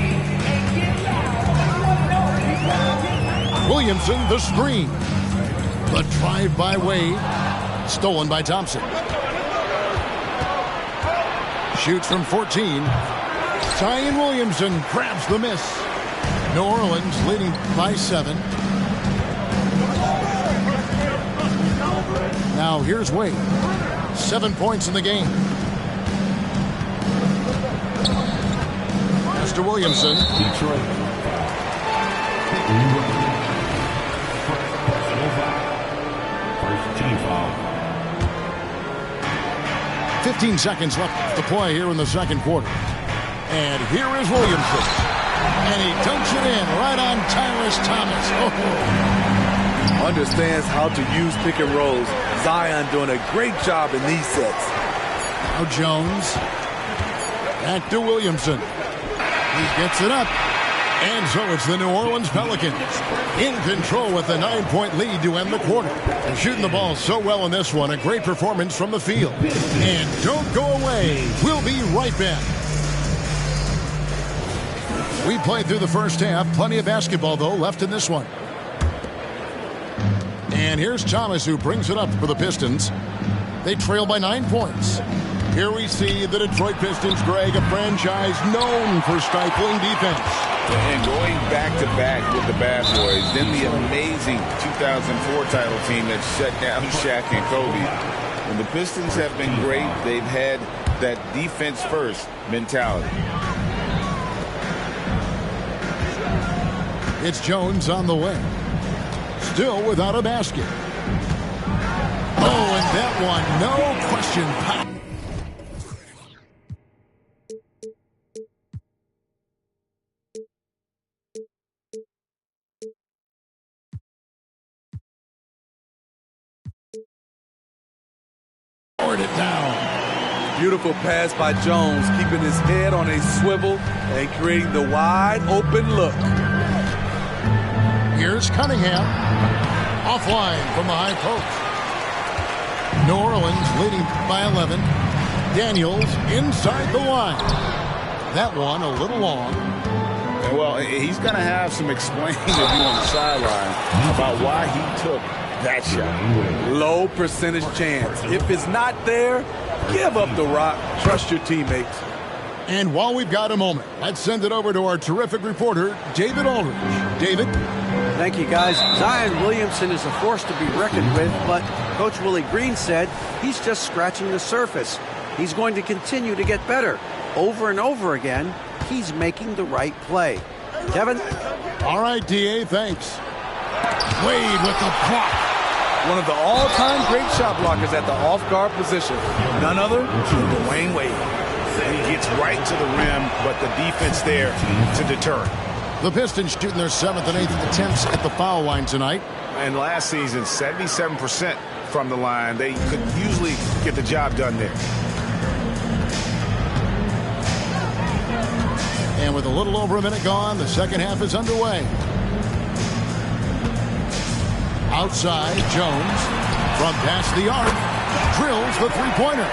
Williamson, the screen. The drive by Wade. Stolen by Thompson. Shoots from 14. Zion Williamson grabs the miss. New Orleans leading by 7. Now here's Wade. 7 points in the game. Pass to Williamson. Detroit. 15 seconds left to play here in the second quarter. And here is Williamson. And he dunks it in right on Tyrus Thomas. Oh. Understands how to use pick and rolls. Zion doing a great job in these sets. Now Jones. Back to Williamson. He gets it up. And so it's the New Orleans Pelicans in control with a 9-point lead to end the quarter. They're shooting the ball so well in this one. A great performance from the field. And don't go away. We'll be right back. We played through the first half. Plenty of basketball, though, left in this one. And here's Thomas, who brings it up for the Pistons. They trail by 9 points. Here we see the Detroit Pistons, Greg, a franchise known for stifling defense. And going back-to-back with the Bad Boys, then the amazing 2004 title team that shut down Shaq and Kobe. And the Pistons have been great. They've had that defense-first mentality. It's Jones on the wing. Still without a basket. Oh, and that one, no question. It down. Beautiful pass by Jones, keeping his head on a swivel and creating the wide open look. Here's Cunningham. Offline from the high post. New Orleans leading by 11. Daniels inside the line. That one a little long. Well, he's going to have some explaining to do on the sideline about why he took that shot. Low percentage chance. If it's not there, give up the rock. Trust your teammates. And while we've got a moment, let's send it over to our terrific reporter, David Aldridge. David? Thank you, guys. Zion Williamson is a force to be reckoned with, but Coach Willie Green said he's just scratching the surface. He's going to continue to get better. Over and over again, he's making the right play. Kevin? All right, D.A., thanks. Wade with the block. One of the all-time great shot blockers at the off-guard position. None other than Dwayne Wade. He gets right to the rim, but the defense there to deter. The Pistons shooting their 7th and 8th attempts at the foul line tonight. And last season, 77% from the line. They could usually get the job done there. And with a little over a minute gone, the second half is underway. Outside, Jones from past the arc drills the three-pointer.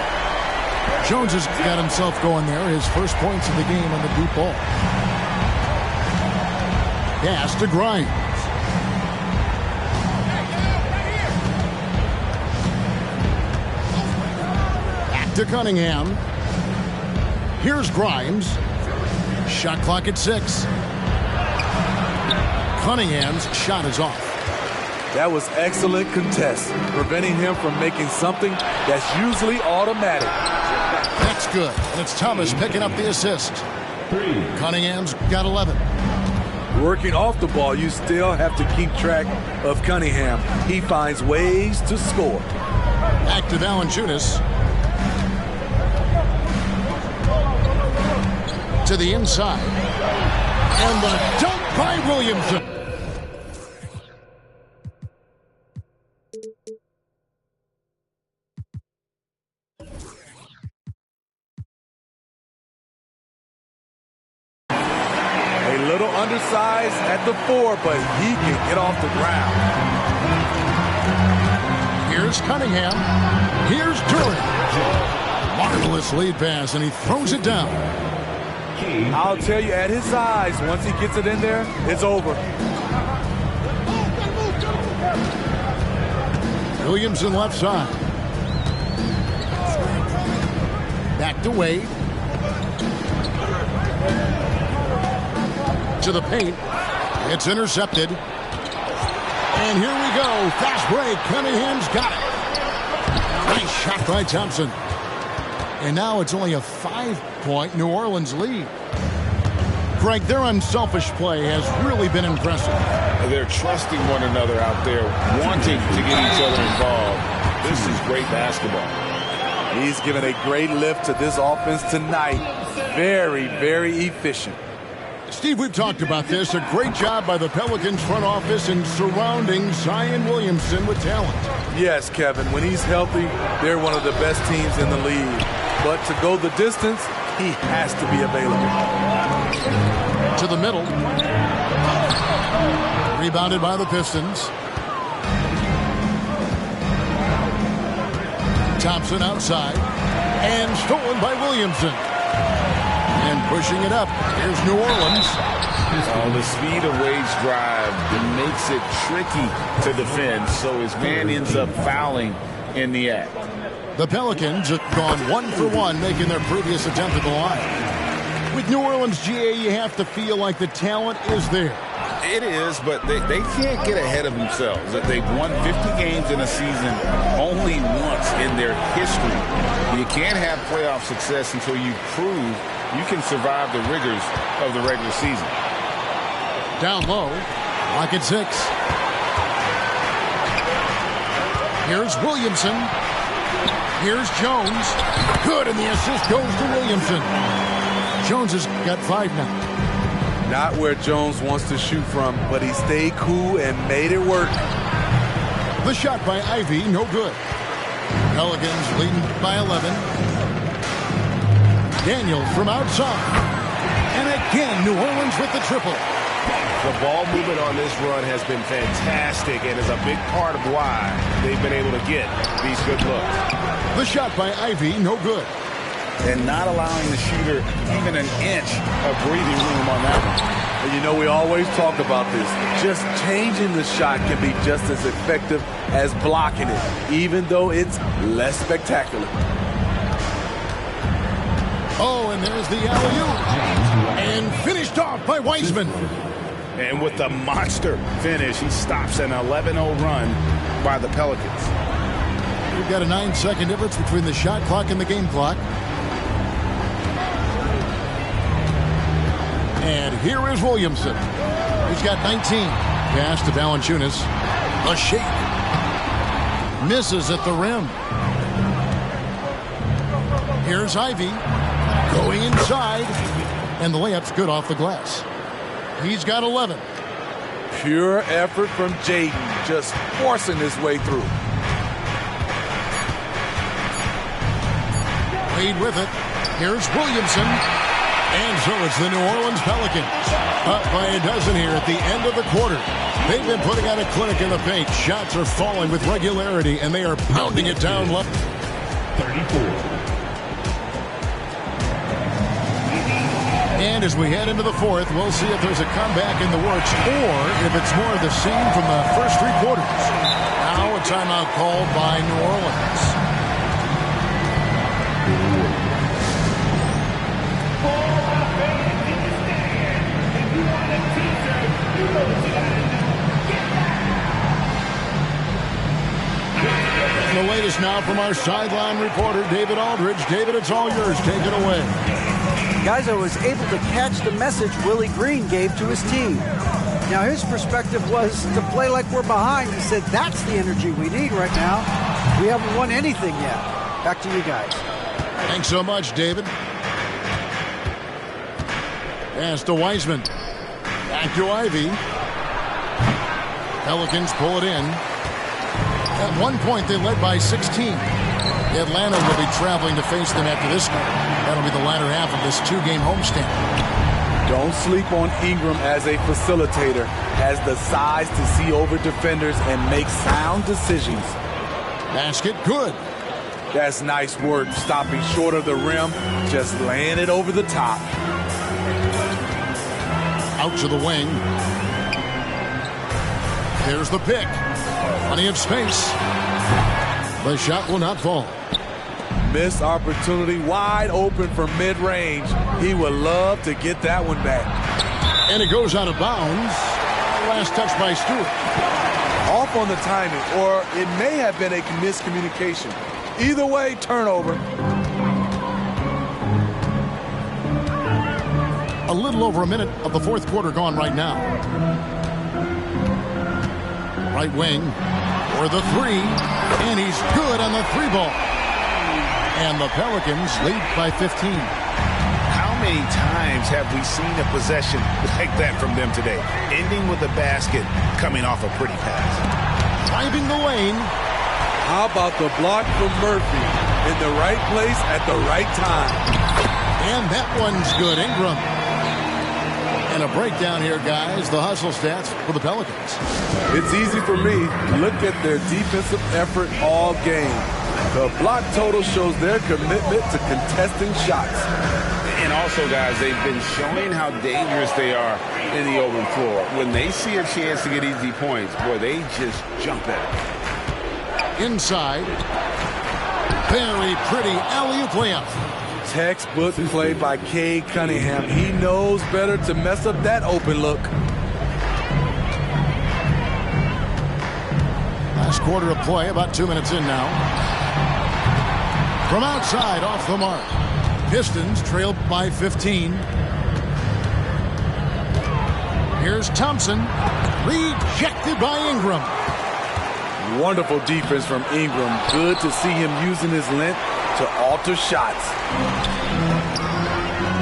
Jones has got himself going there. His first points of the game on the deep ball. Pass to Grimes. Back to Cunningham. Here's Grimes. Shot clock at 6. Cunningham's shot is off. That was excellent contest, preventing him from making something that's usually automatic. That's good. And it's Thomas picking up the assist. Cunningham's got 11. Working off the ball, you still have to keep track of Cunningham. He finds ways to score. Back to Valanciunas. To the inside. And the dunk by Williamson. Undersized at the 4, but he can get off the ground. Here's Cunningham. Here's Durant. Marvelous lead pass, and he throws it down. I'll tell you, at his size, once he gets it in there, it's over. Williamson left side. Back to Wade. To the paint. It's intercepted. And here we go. Fast break. Cunningham's got it. Nice shot by Thompson. And now it's only a 5-point New Orleans lead. Greg, their unselfish play has really been impressive. They're trusting one another out there, wanting to get each other involved. This is great basketball. He's given a great lift to this offense tonight. Very, very efficient. Steve, we've talked about this. A great job by the Pelicans front office in surrounding Zion Williamson with talent. Yes, Kevin. When he's healthy, they're one of the best teams in the league. But to go the distance, he has to be available. To the middle. Rebounded by the Pistons. Thompson outside. And stolen by Williamson. And pushing it up. Here's New Orleans. The speed of Wade's drive makes it tricky to defend, so his man ends up fouling in the act. The Pelicans have gone 1 for 1, making their previous attempt at the line. With New Orleans, GA, you have to feel like the talent is there. It is, but they can't get ahead of themselves. They've won 50 games in a season only once in their history. You can't have playoff success until you prove you can survive the rigors of the regular season. Down low, Lock at 6. Here's Williamson. Here's Jones. Good, and the assist goes to Williamson. Jones has got 5 now. Not where Jones wants to shoot from, but he stayed cool and made it work. The shot by Ivy, no good. Pelicans leading by 11. Daniels from outside. And again, New Orleans with the triple. The ball movement on this run has been fantastic and is a big part of why they've been able to get these good looks. The shot by Ivy, no good. And not allowing the shooter even an inch of breathing room on that one. And you know, we always talk about this. Just changing the shot can be just as effective as blocking it, even though it's less spectacular. Oh, and there's the alley-oop. And finished off by Wiseman. And with the monster finish, he stops an 11-0 run by the Pelicans. We've got a 9-second difference between the shot clock and the game clock. And here is Williamson. He's got 19. Pass to Valanciunas. A shake. Misses at the rim. Here's Ivy. Going inside. And the layup's good off the glass. He's got 11. Pure effort from Jaden, just forcing his way through. Wade with it. Here's Williamson. And so it's the New Orleans Pelicans. Up by a dozen here at the end of the quarter. They've been putting out a clinic in the paint. Shots are falling with regularity, and they are pounding it down left. 34. And as we head into the fourth, we'll see if there's a comeback in the works or if it's more of the same from the first 3 quarters. Now a timeout called by New Orleans. The latest now from our sideline reporter, David Aldridge. David, it's all yours. Take it away. Guys, I was able to catch the message Willie Green gave to his team. Now, his perspective was to play like we're behind. He said, that's the energy we need right now. We haven't won anything yet. Back to you guys. Thanks so much, David. Pass to Wiseman. Back to Ivy. Pelicans pull it in. At one point, they led by 16. Atlanta will be traveling to face them after this game. That'll be the latter half of this 2-game homestand. Don't sleep on Ingram as a facilitator. Has the size to see over defenders and make sound decisions. Basket good. That's nice work, stopping short of the rim, just laying it over the top. Out to the wing. There's the pick. Plenty of space. The shot will not fall. Missed opportunity, wide open from mid-range. He would love to get that one back. And it goes out of bounds. Last touch by Stewart. Off on the timing, or it may have been a miscommunication. Either way, turnover. A little over a minute of the fourth quarter gone right now. Right wing for the 3. And he's good on the 3 ball. And the Pelicans lead by 15. How many times have we seen a possession like that from them today? Ending with a basket, coming off a pretty pass. Driving the lane. How about the block from Murphy? In the right place at the right time. And that one's good. Ingram. And a breakdown here, guys. The hustle stats for the Pelicans. It's easy for me. Look at their defensive effort all game. The block total shows their commitment to contesting shots. And also, guys, they've been showing how dangerous they are in the open floor. When they see a chance to get easy points, boy, they just jump at it. Inside. Very pretty alley-oop layup. Textbook play by Cade Cunningham. He knows better to mess up that open look. Last quarter of play, about 2 minutes in now. From outside, off the mark. Pistons trailed by 15. Here's Thompson. Rejected by Ingram. Wonderful defense from Ingram. Good to see him using his length to alter shots.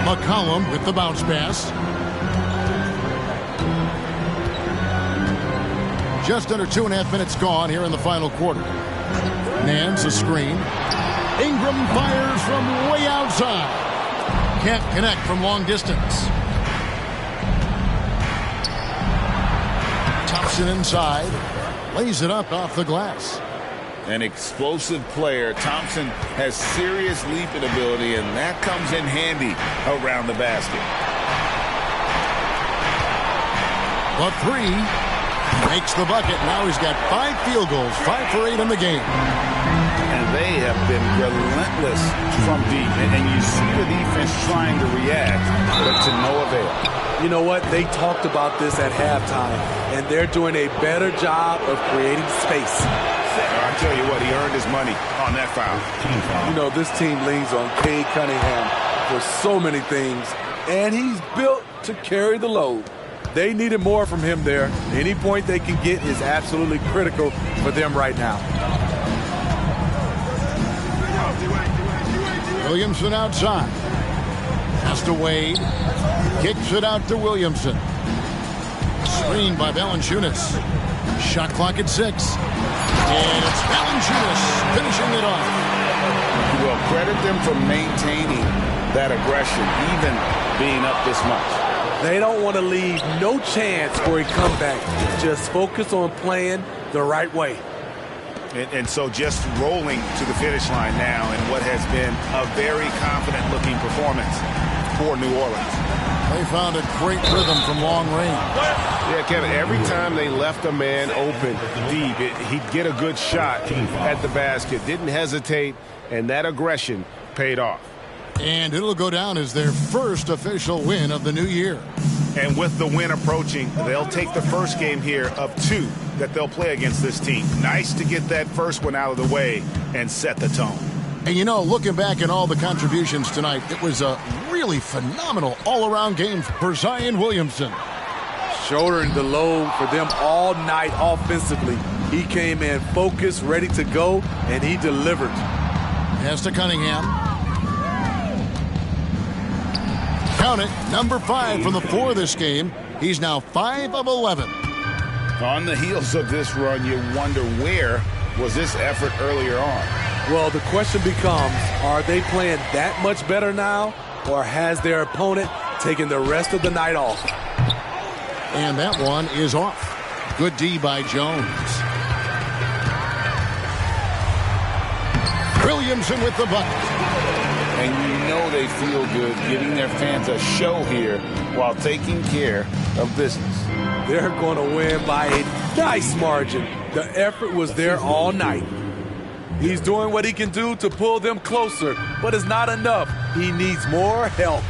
McCollum with the bounce pass. Just under 2.5 minutes gone here in the final quarter. Nance a screen. Ingram fires from way outside. Can't connect from long distance. Thompson inside. Lays it up off the glass. An explosive player. Thompson has serious leaping ability, and that comes in handy around the basket. The three makes the bucket. Now he's got 5 field goals, 5 for 8 in the game. And they have been relentless from deep. And you see the defense trying to react, but to no avail. You know what? They talked about this at halftime, and they're doing a better job of creating space. I tell you what, he earned his money on that foul. You know, this team leans on Cade Cunningham for so many things, and he's built to carry the load. They needed more from him there. Any point they can get is absolutely critical for them right now. Williamson outside. Pass to Wade. Kicks it out to Williamson. Screened by Valanciunas. Shot clock at 6. And it's Valanciunas finishing it off. Well, credit them for maintaining that aggression, even being up this much. They don't want to leave no chance for a comeback. Just focus on playing the right way. And so just rolling to the finish line now in what has been a very confident-looking performance for New Orleans. They found a great rhythm from long range. Yeah, Kevin, every time they left a man open deep, he'd get a good shot at the basket. Didn't hesitate, and that aggression paid off. And it'll go down as their first official win of the new year. And with the win approaching, they'll take the first game here of 2 that they'll play against this team. Nice to get that first one out of the way and set the tone. And you know, looking back at all the contributions tonight, it was a really phenomenal all-around game for Zion Williamson. Shouldering the load for them all night offensively. He came in focused, ready to go, and he delivered. Pass to Cunningham. Count it, number 5 from the 4 this game. He's now 5 of 11. On the heels of this run, you wonder where was this effort earlier on? Well, the question becomes, are they playing that much better now, or has their opponent taken the rest of the night off? And that one is off. Good D by Jones. Williamson with the bucket. And you know they feel good giving their fans a show here while taking care of business. They're going to win by a nice margin. The effort was there all night. He's doing what he can do to pull them closer, but it's not enough. He needs more help.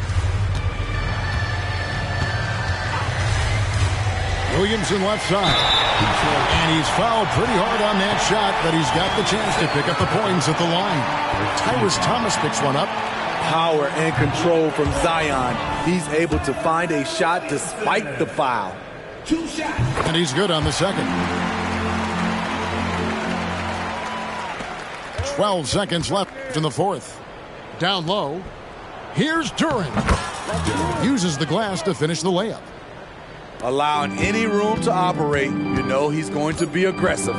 Williamson left side. And he's fouled pretty hard on that shot, but he's got the chance to pick up the points at the line. Tyrus Thomas picks one up. Power and control from Zion. He's able to find a shot despite the foul. 2 shots. And he's good on the second. 12 seconds left in the 4th. Down low. Here's Duren. Uses the glass to finish the layup. Allowing any room to operate, you know he's going to be aggressive.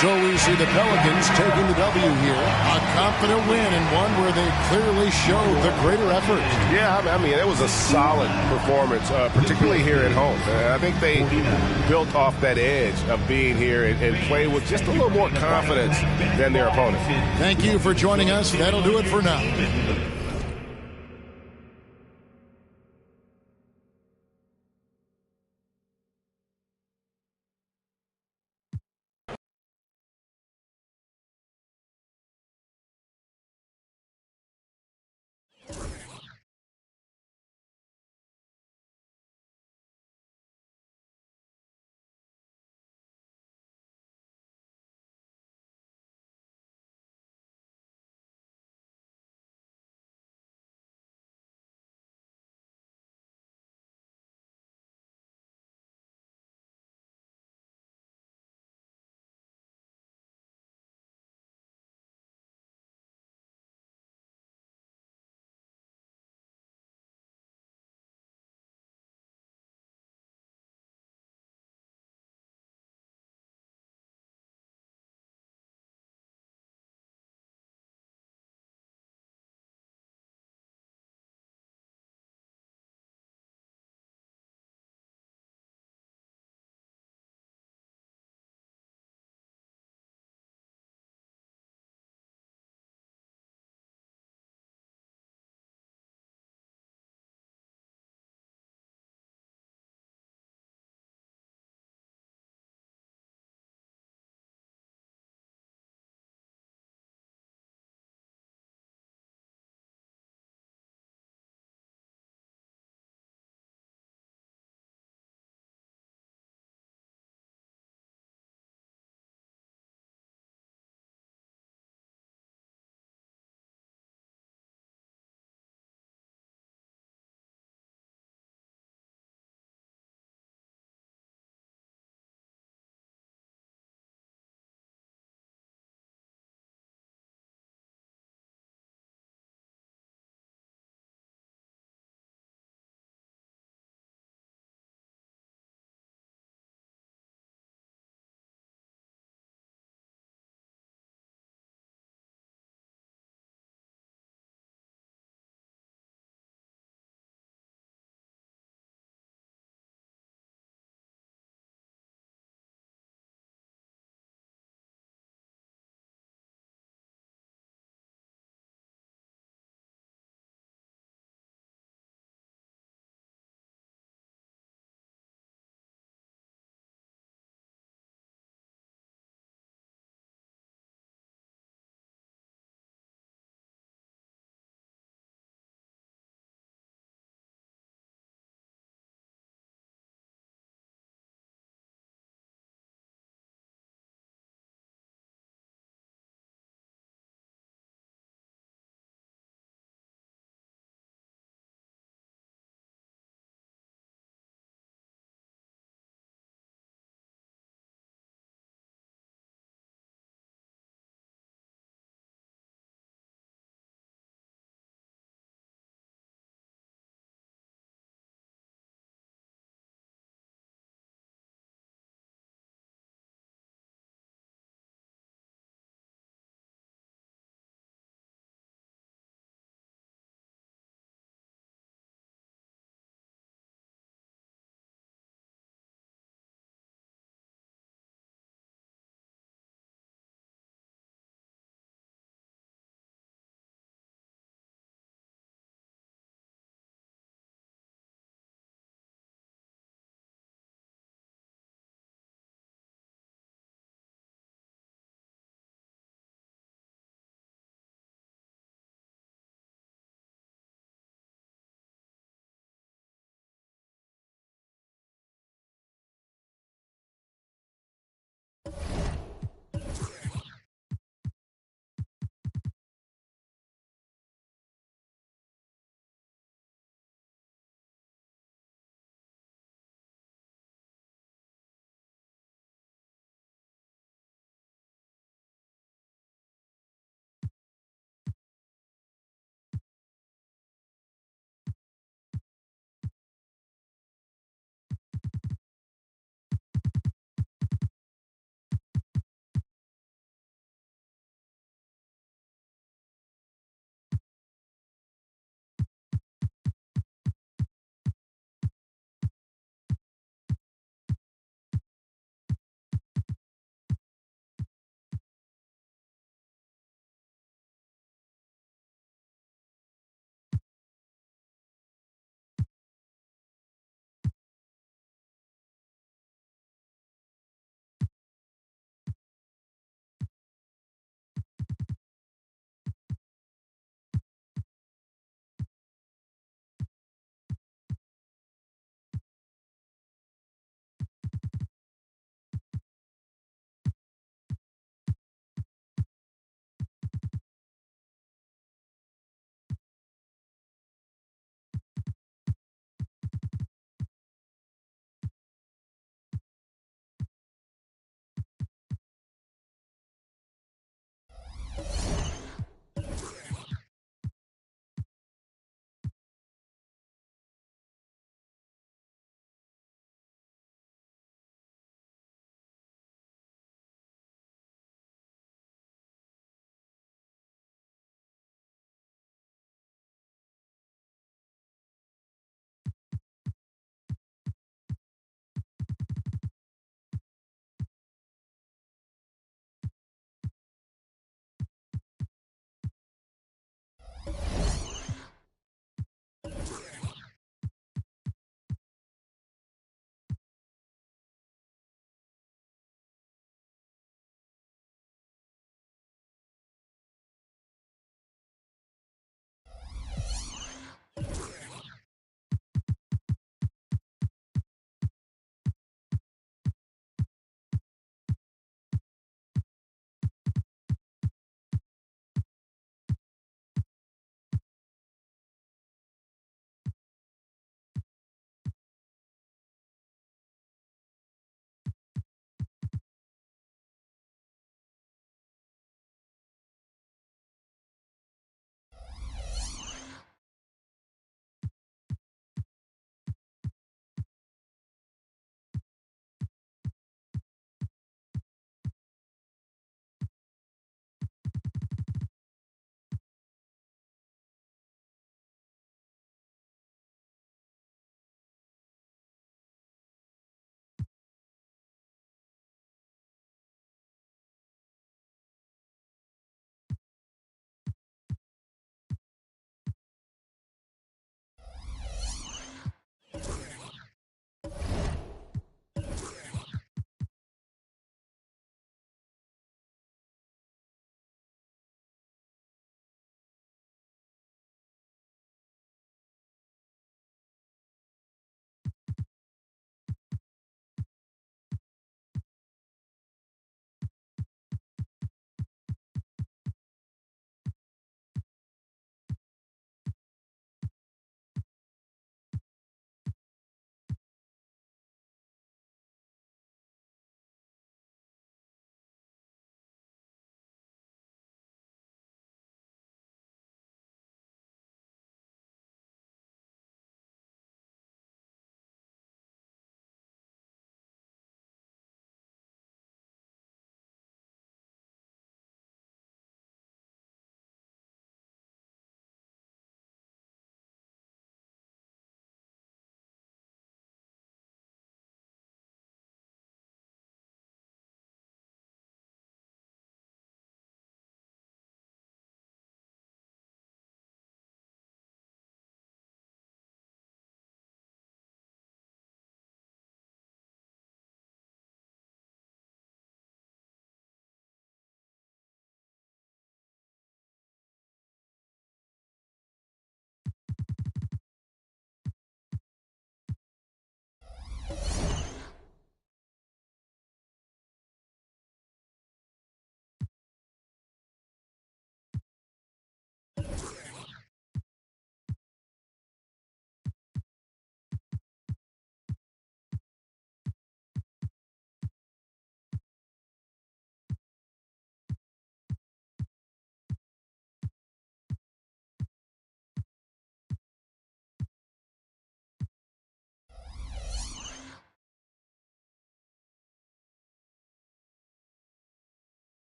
So we see the Pelicans taking the W here. A confident win and one where they clearly showed the greater effort. Yeah, I mean, it was a solid performance, particularly here at home. I think they built off that edge of being here and played with just a little more confidence than their opponents. Thank you for joining us. That'll do it for now.